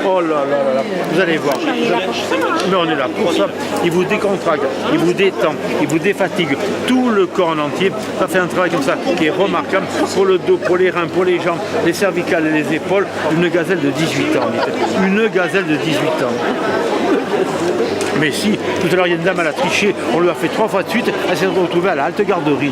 Oh là là là là, vous allez voir. Mais on est là pour ça. Il vous décontracte, il vous détend, il vous défatigue tout le corps en entier. Ça fait un travail comme ça qui est remarquable pour le dos, pour les reins, pour les jambes, les cervicales et les épaules. Une gazelle de 18 ans. Une gazelle de 18 ans. Mais si, tout à l'heure il y a une dame, elle a triché, on lui a fait 3 fois de suite, elle s'est retrouvée à la halte garderie.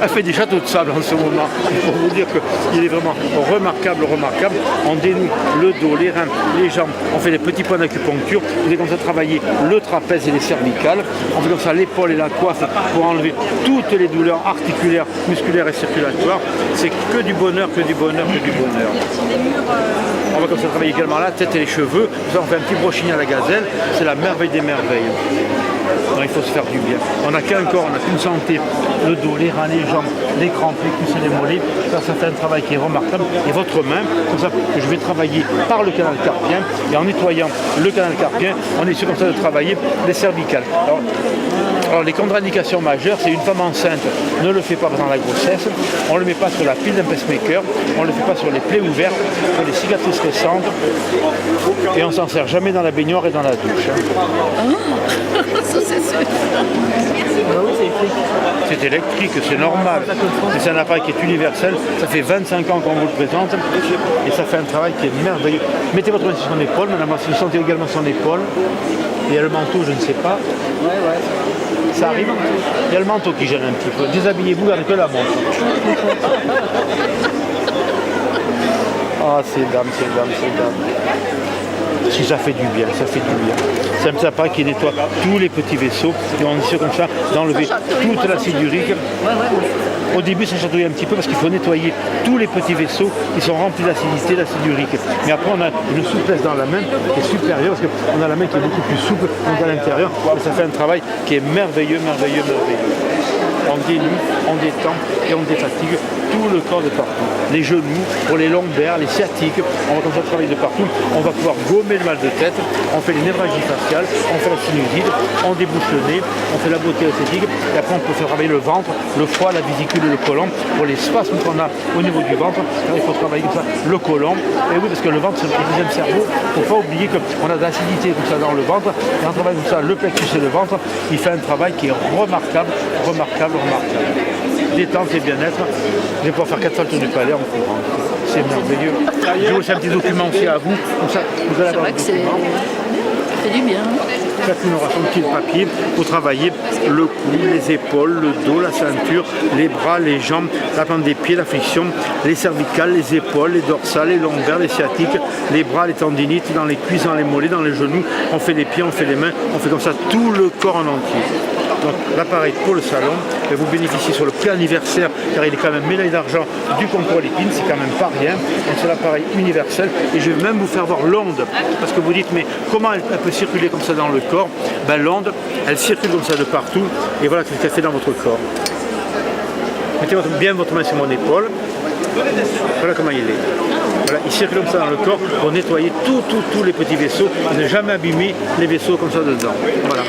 Elle fait des châteaux de sable en ce moment. Pour vous dire qu'il est vraiment remarquable, remarquable. On dénoue le dos, les reins, les jambes, on fait des petits points d'acupuncture, vous êtes comme ça travailler le trapèze et les cervicales, on fait comme ça l'épaule et la coiffe pour enlever toutes les douleurs articulaires, musculaires et circulatoires. C'est que du bonheur, que du bonheur, que du bonheur. On va comme ça travailler également la tête et les cheveux. On fait un petit brushing à la gazelle, c'est la merveille des merveilles. Non, il faut se faire du bien. On n'a qu'un corps, on n'a qu'une santé. Le dos, les reins, les jambes, les crampes, les cuisses et les mollets. Ça fait un travail qui est remarquable. Et votre main, comme ça que je vais travailler par le canal carpien. Et en nettoyant le canal carpien, on est sûr comme ça de travailler les cervicales. Alors les contre-indications majeures, c'est une femme enceinte ne le fait pas pendant la grossesse, on ne le met pas sur la pile d'un pacemaker, on ne le fait pas sur les plaies ouvertes, sur les cicatrices récentes, et on s'en sert jamais dans la baignoire et dans la douche. Ça c'est sûr. C'est électrique, c'est normal. C'est un appareil qui est universel, ça fait 25 ans qu'on vous le présente, et ça fait un travail qui est merveilleux. Mettez votre main sur son épaule, madame, si vous sentez également son épaule, et il y a le manteau, je ne sais pas. Ça arrive. Il y a le manteau qui gêne un petit peu. Déshabillez-vous avec la montre. Ah, ces dames, ces dames, ces dames. Si ça fait du bien, ça fait du bien. C'est un petit appareil qui nettoie tous les petits vaisseaux et on essaie comme ça d'enlever toute l'acide urique. Au début, ça chatouille un petit peu parce qu'il faut nettoyer tous les petits vaisseaux qui sont remplis d'acidité, d'acide urique. Mais après, on a une souplesse dans la main qui est supérieure parce qu'on a la main qui est beaucoup plus souple à l'intérieur. Et ça fait un travail qui est merveilleux, merveilleux, merveilleux. On dénue, on détend et on défatigue tout le corps de partout. Les genoux, pour les lombaires, les sciatiques, on va comme ça travailler de partout. On va pouvoir gommer le mal de tête, on fait les névralgies faciales, on fait la sinusite, on débouche le nez, on fait la beauté esthétique, et après on peut faire travailler le ventre, le foie, la vésicule et le côlon. Pour les spasmes qu'on a au niveau du ventre, il faut travailler comme ça le côlon. Et oui, parce que le ventre c'est le deuxième cerveau, il ne faut pas oublier qu'on a de l'acidité tout ça dans le ventre, et en travaillant comme ça le plexus et le ventre, il fait un travail qui est remarquable, remarquable, remarquable. Détente et bien-être. Je vais pouvoir faire 4 fois le tour du palais en courant. C'est merveilleux. Je vais aussi un petit document aussi à vous. Comme ça, vous allez avoir un document. Ça fait du bien. Chacune aura son petit papier pour travailler le cou, les épaules, le dos, la ceinture, les bras, les jambes, la plante des pieds, la flexion, les cervicales, les épaules, les dorsales, les lombaires, les sciatiques, les bras, les tendinites, dans les cuisses, dans les mollets, dans les genoux. On fait les pieds, on fait les mains, on fait comme ça tout le corps en entier. Donc l'appareil pour le salon, et vous bénéficiez sur le prix anniversaire, car il est quand même médaille d'argent du concours Lépine, c'est quand même pas rien. Donc c'est l'appareil universel, et je vais même vous faire voir l'onde, parce que vous dites, mais comment elle peut circuler comme ça dans le corps? Ben l'onde, elle circule comme ça de partout, et voilà ce qu'elle fait dans votre corps. Mettez bien votre main sur mon épaule, voilà comment il est. Voilà, il circule comme ça dans le corps pour nettoyer tous les petits vaisseaux, et ne jamais abîmer les vaisseaux comme ça dedans. Voilà.